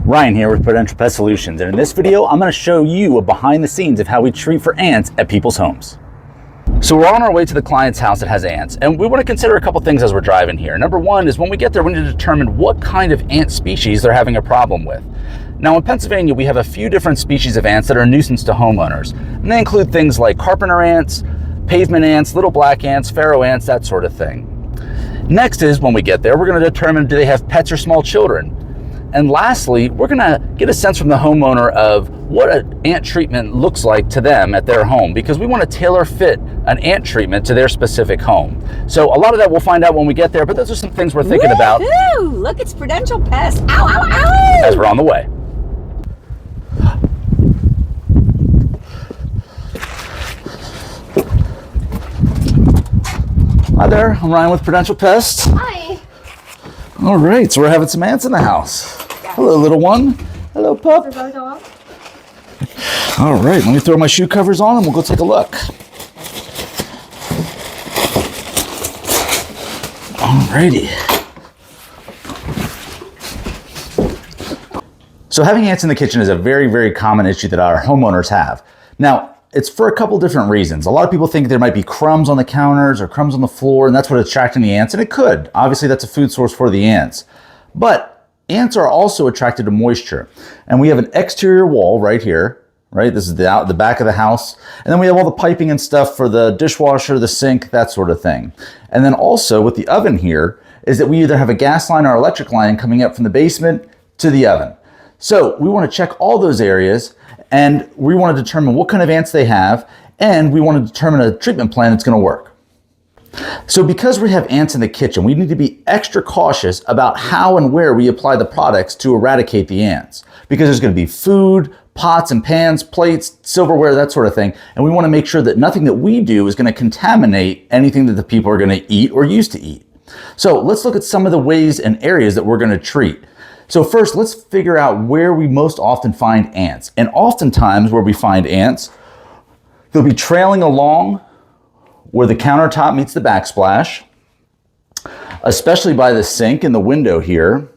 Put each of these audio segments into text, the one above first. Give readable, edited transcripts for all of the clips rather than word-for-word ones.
Ryan here with Potential Pest Solutions, and in this video I'm going to show you a behind the scenes of how we treat for ants at people's homes. So we're on our way to the client's house that has ants, and we want to consider a couple things as we're driving here. Number one is when we get there, we need to determine what kind of ant species they're having a problem with. Now in Pennsylvania, we have a few different species of ants that are a nuisance to homeowners, and they include things like carpenter ants, pavement ants, little black ants, pharaoh ants, that sort of thing. Next is when we get there, we're going to determine do they have pets or small children. And lastly, we're going to get a sense from the homeowner of what an ant treatment looks like to them at their home, because we want to tailor fit an ant treatment to their specific home. So a lot of that we'll find out when we get there, but those are some things we're thinking about. Look, it's Prudential Pest. Ow, ow, ow! As we're on the way. Hi there, I'm Ryan with Prudential Pest. Hi. All right, so we're having some ants in the house. Hello, little one. Hello, pup. All right, let me throw my shoe covers on and we'll go take a look. All righty. So having ants in the kitchen is a very, very common issue that our homeowners have. Now, it's for a couple different reasons. A lot of people think there might be crumbs on the counters or crumbs on the floor, and that's what's attracting the ants, and it could. Obviously, that's a food source for the ants. But ants are also attracted to moisture. And we have an exterior wall right here, right? This is the back of the house. And then we have all the piping and stuff for the dishwasher, the sink, that sort of thing. And then also with the oven here is that we either have a gas line or electric line coming up from the basement to the oven. So we want to check all those areas, and we want to determine what kind of ants they have, and we want to determine a treatment plan that's going to work. So because we have ants in the kitchen, we need to be extra cautious about how and where we apply the products to eradicate the ants, because there's going to be food, pots and pans, plates, silverware, that sort of thing, and we want to make sure that nothing that we do is going to contaminate anything that the people are going to eat or use to eat. So let's look at some of the ways and areas that we're going to treat. So first, let's figure out where we most often find ants. And oftentimes where we find ants, they'll be trailing along where the countertop meets the backsplash, especially by the sink and the window here,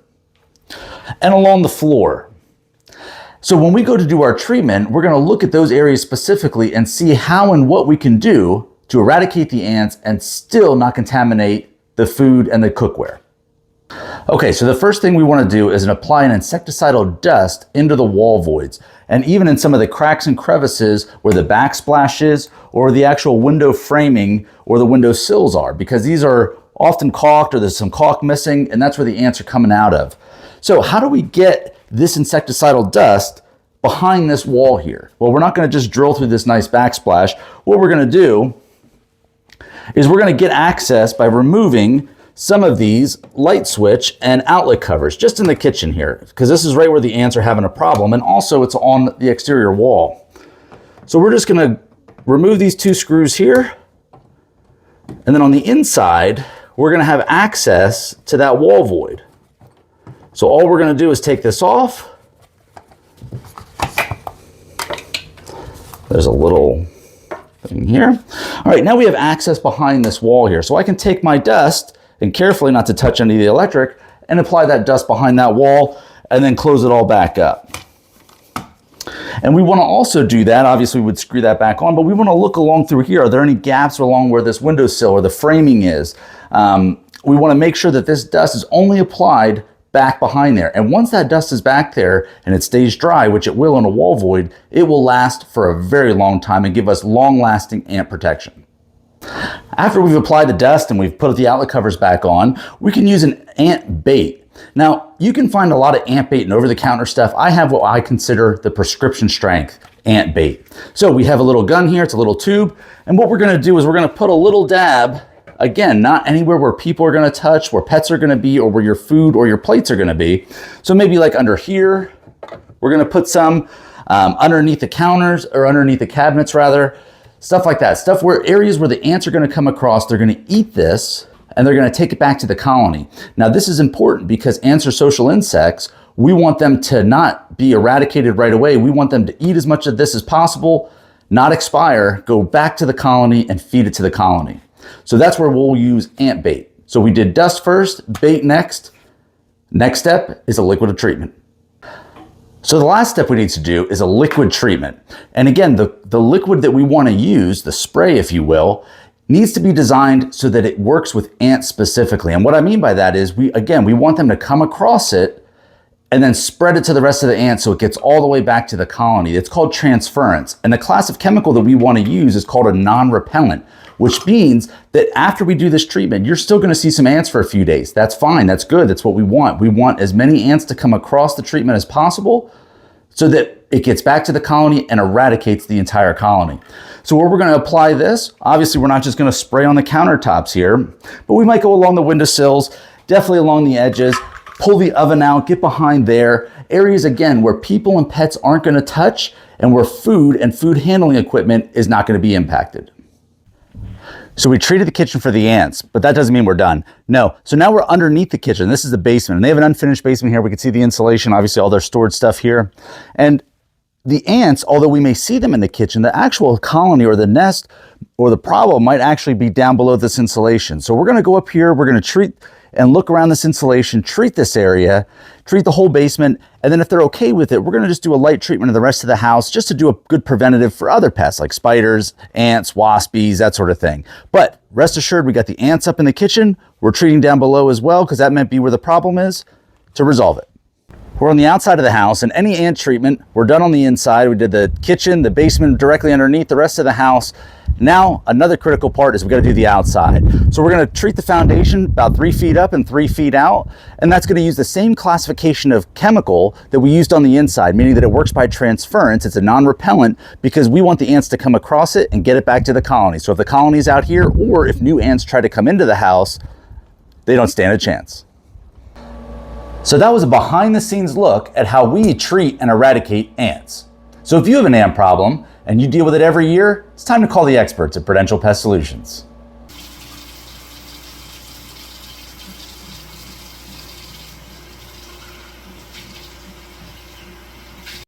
and along the floor. So when we go to do our treatment, we're going to look at those areas specifically and see how and what we can do to eradicate the ants and still not contaminate the food and the cookware. Okay, so the first thing we want to do is apply an insecticidal dust into the wall voids, and even in some of the cracks and crevices where the backsplash is, or the actual window framing or the window sills are, because these are often caulked or there's some caulk missing, and that's where the ants are coming out of. So how do we get this insecticidal dust behind this wall here? Well, we're not going to just drill through this nice backsplash. What we're going to do is we're going to get access by removing some of these light switch and outlet covers just in the kitchen here, because this is right where the ants are having a problem, and also it's on the exterior wall. So we're just going to remove these two screws here, and then on the inside we're going to have access to that wall void. So all we're going to do is take this off. There's a little thing here. All right, now we have access behind this wall here, so I can take my dust and carefully not to touch any of the electric and apply that dust behind that wall and then close it all back up. And we want to also do that, obviously we would screw that back on, but we want to look along through here. Are there any gaps along where this windowsill or the framing is? We want to make sure that this dust is only applied back behind there. And once that dust is back there and it stays dry, which it will in a wall void, it will last for a very long time and give us long-lasting ant protection. After we've applied the dust and we've put the outlet covers back on, we can use an ant bait. Now, you can find a lot of ant bait and over-the-counter stuff. I have what I consider the prescription strength ant bait. So we have a little gun here, it's a little tube, and what we're going to do is we're going to put a little dab, again, not anywhere where people are going to touch, where pets are going to be, or where your food or your plates are going to be. So maybe like under here, we're going to put some underneath the counters, or underneath the cabinets rather. Stuff like that, stuff where areas where the ants are going to come across, they're going to eat this and they're going to take it back to the colony. Now this is important because ants are social insects. We want them to not be eradicated right away. We want them to eat as much of this as possible, not expire, go back to the colony and feed it to the colony. So that's where we'll use ant bait. So we did dust first, bait next. Next step is a liquid of treatment. So the last step we need to do is a liquid treatment. And again, the liquid that we want to use, the spray if you will, needs to be designed so that it works with ants specifically. And what I mean by that is we want them to come across it and then spread it to the rest of the ants so it gets all the way back to the colony. It's called transference. And the class of chemical that we want to use is called a non-repellent, which means that after we do this treatment, you're still going to see some ants for a few days. That's fine. That's good. That's what we want. We want as many ants to come across the treatment as possible so that it gets back to the colony and eradicates the entire colony. So where we're going to apply this, obviously we're not just going to spray on the countertops here, but we might go along the windowsills, definitely along the edges, pull the oven out, get behind there. Areas, again, where people and pets aren't going to touch and where food and food handling equipment is not going to be impacted. So we treated the kitchen for the ants, but that doesn't mean we're done. No. So now we're underneath the kitchen. This is the basement, and they have an unfinished basement here. We can see the insulation, obviously all their stored stuff here. And the ants, although we may see them in the kitchen, the actual colony or the nest or the problem might actually be down below this insulation. So we're going to go up here, we're going to treat and look around this insulation, treat this area, treat the whole basement, and then if they're okay with it, we're going to just do a light treatment of the rest of the house just to do a good preventative for other pests like spiders, ants, waspies, that sort of thing. But rest assured, we got the ants up in the kitchen. We're treating down below as well because that might be where the problem is to resolve it. We're on the outside of the house, and any ant treatment, we're done on the inside. We did the kitchen, the basement directly underneath, the rest of the house. Now, another critical part is we got to do the outside. So we're going to treat the foundation about 3 feet up and 3 feet out, and that's going to use the same classification of chemical that we used on the inside, meaning that it works by transference. It's a non-repellent because we want the ants to come across it and get it back to the colony. So if the colony is out here, or if new ants try to come into the house, they don't stand a chance. So that was a behind the scenes look at how we treat and eradicate ants. So if you have an ant problem and you deal with it every year, it's time to call the experts at Prudential Pest Solutions.